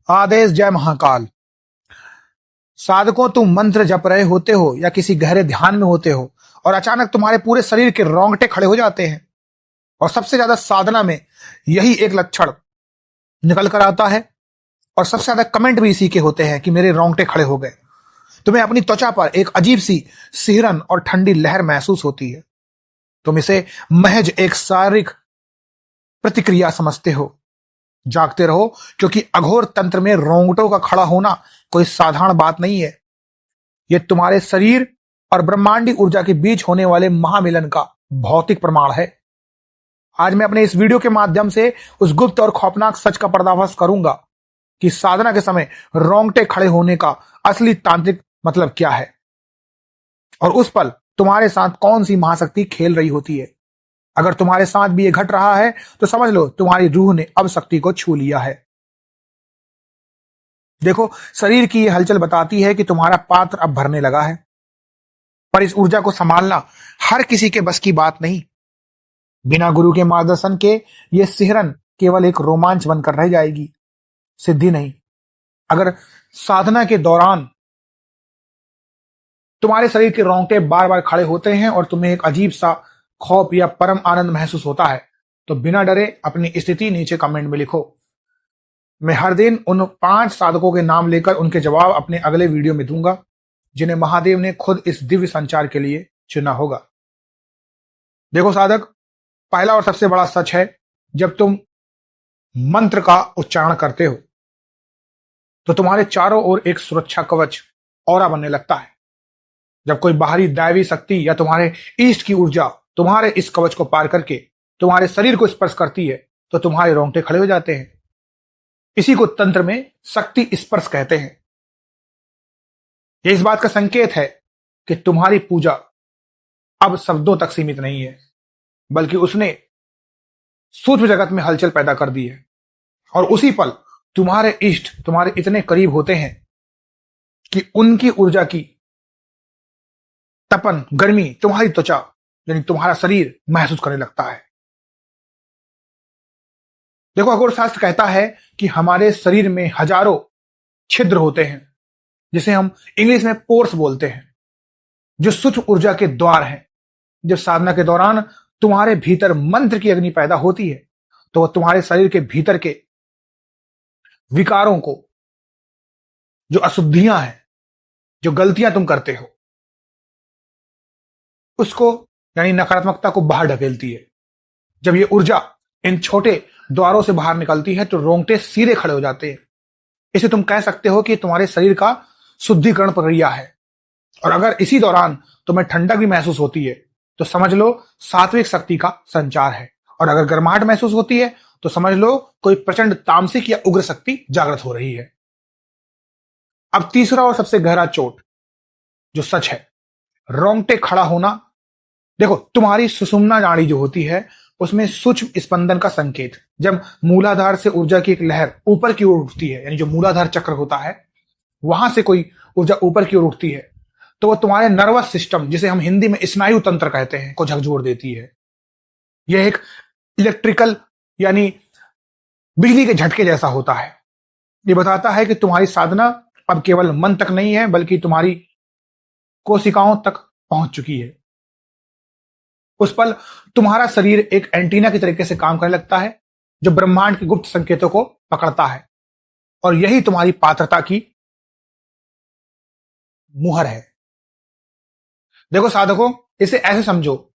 आदेश जय महाकाल। साधकों, तुम मंत्र जप रहे होते हो या किसी गहरे ध्यान में होते हो और अचानक तुम्हारे पूरे शरीर के रोंगटे खड़े हो जाते हैं। और सबसे ज्यादा साधना में यही एक लक्षण निकल कर आता है और सबसे ज्यादा कमेंट भी इसी के होते हैं कि मेरे रोंगटे खड़े हो गए। तुम्हें अपनी त्वचा पर एक अजीब सी सिहरन और ठंडी लहर महसूस होती है। तुम इसे महज एक शारीरिक प्रतिक्रिया समझते हो। जागते रहो, क्योंकि अघोर तंत्र में रोंगटों का खड़ा होना कोई साधारण बात नहीं है। यह तुम्हारे शरीर और ब्रह्मांडी ऊर्जा के बीच होने वाले महामिलन का भौतिक प्रमाण है। आज मैं अपने इस वीडियो के माध्यम से उस गुप्त और खौफनाक सच का पर्दाफाश करूंगा कि साधना के समय रोंगटे खड़े होने का असली तांत्रिक मतलब क्या है और उस पल तुम्हारे साथ कौन सी महाशक्ति खेल रही होती है। अगर तुम्हारे साथ भी ये घट रहा है तो समझ लो तुम्हारी रूह ने अब शक्ति को छू लिया है। देखो, शरीर की ये हलचल बताती है कि तुम्हारा पात्र अब भरने लगा है, पर इस ऊर्जा को संभालना हर किसी के बस की बात नहीं। बिना गुरु के मार्गदर्शन के ये सिहरन केवल एक रोमांच बनकर रह जाएगी, सिद्धि नहीं। अगर साधना के दौरान तुम्हारे शरीर के रोंगटे बार बार खड़े होते हैं और तुम्हें एक अजीब सा खौफ या परम आनंद महसूस होता है तो बिना डरे अपनी स्थिति नीचे कमेंट में लिखो। मैं हर दिन उन 5 साधकों के नाम लेकर उनके जवाब अपने अगले वीडियो में दूंगा, जिन्हें महादेव ने खुद इस दिव्य संचार के लिए चुना होगा। देखो साधक, पहला और सबसे बड़ा सच है, जब तुम मंत्र का उच्चारण करते हो तो तुम्हारे चारों ओर एक सुरक्षा कवच ऑरा बनने लगता है। जब कोई बाहरी दैवी शक्ति या तुम्हारे ईष्ट की ऊर्जा तुम्हारे इस कवच को पार करके तुम्हारे शरीर को स्पर्श करती है तो तुम्हारे रोंगटे खड़े हो जाते हैं। इसी को तंत्र में शक्ति स्पर्श कहते हैं। यह इस बात का संकेत है कि तुम्हारी पूजा अब शब्दों तक सीमित नहीं है, बल्कि उसने सूक्ष्म जगत में हलचल पैदा कर दी है। और उसी पल तुम्हारे इष्ट तुम्हारे इतने करीब होते हैं कि उनकी ऊर्जा की तपन, गर्मी तुम्हारी त्वचा यानी तुम्हारा शरीर महसूस करने लगता है। देखो, खगोल शास्त्र कहता है कि हमारे शरीर में हजारों छिद्र होते हैं, जिसे हम इंग्लिश में पोर्स बोलते हैं, जो सूक्ष्म ऊर्जा के द्वार हैं। जब साधना के दौरान तुम्हारे भीतर मंत्र की अग्नि पैदा होती है तो वह तुम्हारे शरीर के भीतर के विकारों को, जो अशुद्धियां हैं, जो गलतियां तुम करते हो, उसको यानी नकारात्मकता को बाहर ढकेलती है। जब ये ऊर्जा इन छोटे द्वारों से बाहर निकलती है तो रोंगटे सीधे खड़े हो जाते हैं। इसे तुम कह सकते हो कि तुम्हारे शरीर का शुद्धिकरण प्रक्रिया है। और अगर इसी दौरान तुम्हें ठंडक भी महसूस होती है तो समझ लो सात्विक शक्ति का संचार है। और अगर गर्माहट महसूस होती है तो समझ लो कोई प्रचंड तामसिक या उग्र शक्ति जागृत हो रही है। अब तीसरा और सबसे गहरा चोट जो सच है, रोंगटे खड़ा होना। देखो, तुम्हारी सुषुम्ना नाड़ी जो होती है उसमें सूक्ष्म स्पंदन का संकेत, जब मूलाधार से ऊर्जा की एक लहर ऊपर की ओर उठती है, यानी जो मूलाधार चक्र होता है वहां से कोई ऊर्जा ऊपर की ओर उठती है तो वह तुम्हारे नर्वस सिस्टम, जिसे हम हिंदी में स्नायु तंत्र कहते हैं, को झकझोर देती है। यह एक इलेक्ट्रिकल यानी बिजली के झटके जैसा होता है। यह बताता है कि तुम्हारी साधना अब केवल मन तक नहीं है, बल्कि तुम्हारी कोशिकाओं तक पहुंच चुकी है। उस पल तुम्हारा शरीर एक एंटीना की तरीके से काम करने लगता है, जो ब्रह्मांड के गुप्त संकेतों को पकड़ता है। और यही तुम्हारी पात्रता की मुहर है। देखो साधकों, इसे ऐसे समझो,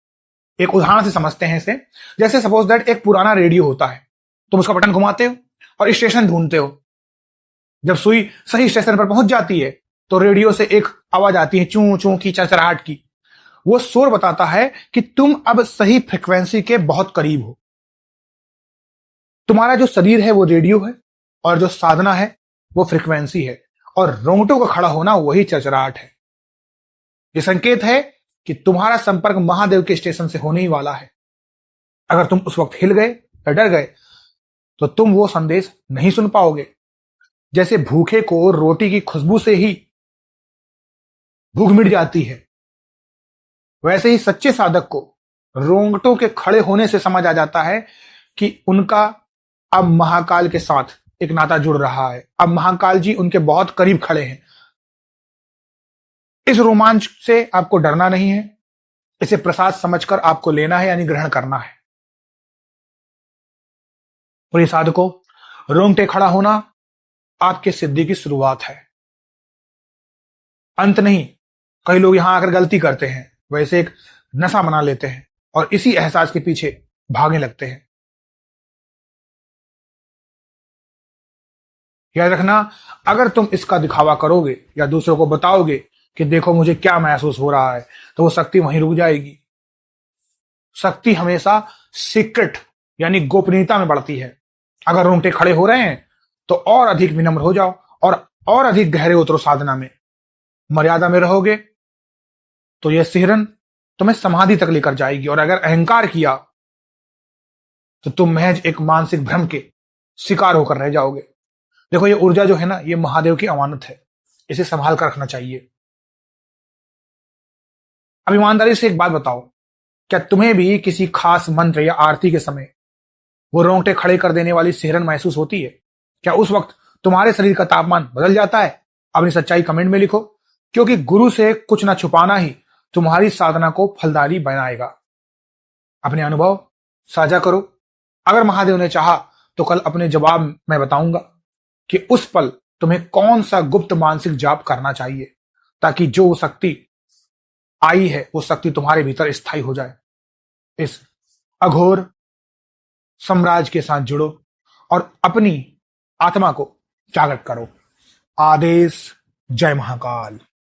एक उदाहरण से समझते हैं इसे। जैसे सपोज दैट एक पुराना रेडियो होता है, तुम उसका बटन घुमाते हो और स्टेशन ढूंढते हो। जब सुई सही स्टेशन पर पहुंच जाती है तो रेडियो से एक आवाज आती है, चू चू की, चरचराहट की। वो शोर बताता है कि तुम अब सही फ्रीक्वेंसी के बहुत करीब हो। तुम्हारा जो शरीर है वो रेडियो है और जो साधना है वो फ्रीक्वेंसी है, और रोंगटों का खड़ा होना वही चरचराहट है। ये संकेत है कि तुम्हारा संपर्क महादेव के स्टेशन से होने ही वाला है। अगर तुम उस वक्त हिल गए या डर गए तो तुम वो संदेश नहीं सुन पाओगे। जैसे भूखे को रोटी की खुशबू से ही भूख मिट जाती है, वैसे ही सच्चे साधक को रोंगटों के खड़े होने से समझ आ जाता है कि उनका अब महाकाल के साथ एक नाता जुड़ रहा है। अब महाकाल जी उनके बहुत करीब खड़े हैं। इस रोमांच से आपको डरना नहीं है, इसे प्रसाद समझकर आपको लेना है, यानी ग्रहण करना है। प्रिय साधकों, रोंगटे खड़ा होना आपके सिद्धि की शुरुआत है, अंत नहीं। कई लोग यहां आकर गलती करते हैं, वैसे एक नशा बना लेते हैं और इसी एहसास के पीछे भागने लगते हैं। याद रखना, अगर तुम इसका दिखावा करोगे या दूसरों को बताओगे कि देखो मुझे क्या महसूस हो रहा है, तो वो शक्ति वहीं रुक जाएगी। शक्ति हमेशा सीक्रेट यानी गोपनीयता में बढ़ती है। अगर रोंगटे खड़े हो रहे हैं तो और अधिक विनम्र हो जाओ और अधिक गहरे उतरो साधना में। मर्यादा में रहोगे तो यह सिहरन तुम्हें समाधि तक लेकर जाएगी, और अगर अहंकार किया तो तुम महज एक मानसिक भ्रम के शिकार होकर रह जाओगे। देखो, ये ऊर्जा जो है ना, ये महादेव की अमानत है, इसे संभाल कर रखना चाहिए। अब ईमानदारी से एक बात बताओ, क्या तुम्हें भी किसी खास मंत्र या आरती के समय वो रोंगटे खड़े कर देने वाली सिहरन महसूस होती है? क्या उस वक्त तुम्हारे शरीर का तापमान बदल जाता है? अपनी सच्चाई कमेंट में लिखो, क्योंकि गुरु से कुछ ना छुपाना ही तुम्हारी साधना को फलदायी बनाएगा। अपने अनुभव साझा करो। अगर महादेव ने चाहा तो कल अपने जवाब मैं बताऊंगा कि उस पल तुम्हें कौन सा गुप्त मानसिक जाप करना चाहिए, ताकि जो शक्ति आई है वो शक्ति तुम्हारे भीतर स्थायी हो जाए। इस अघोर साम्राज्य के साथ जुड़ो और अपनी आत्मा को जागृत करो। आदेश। जय महाकाल।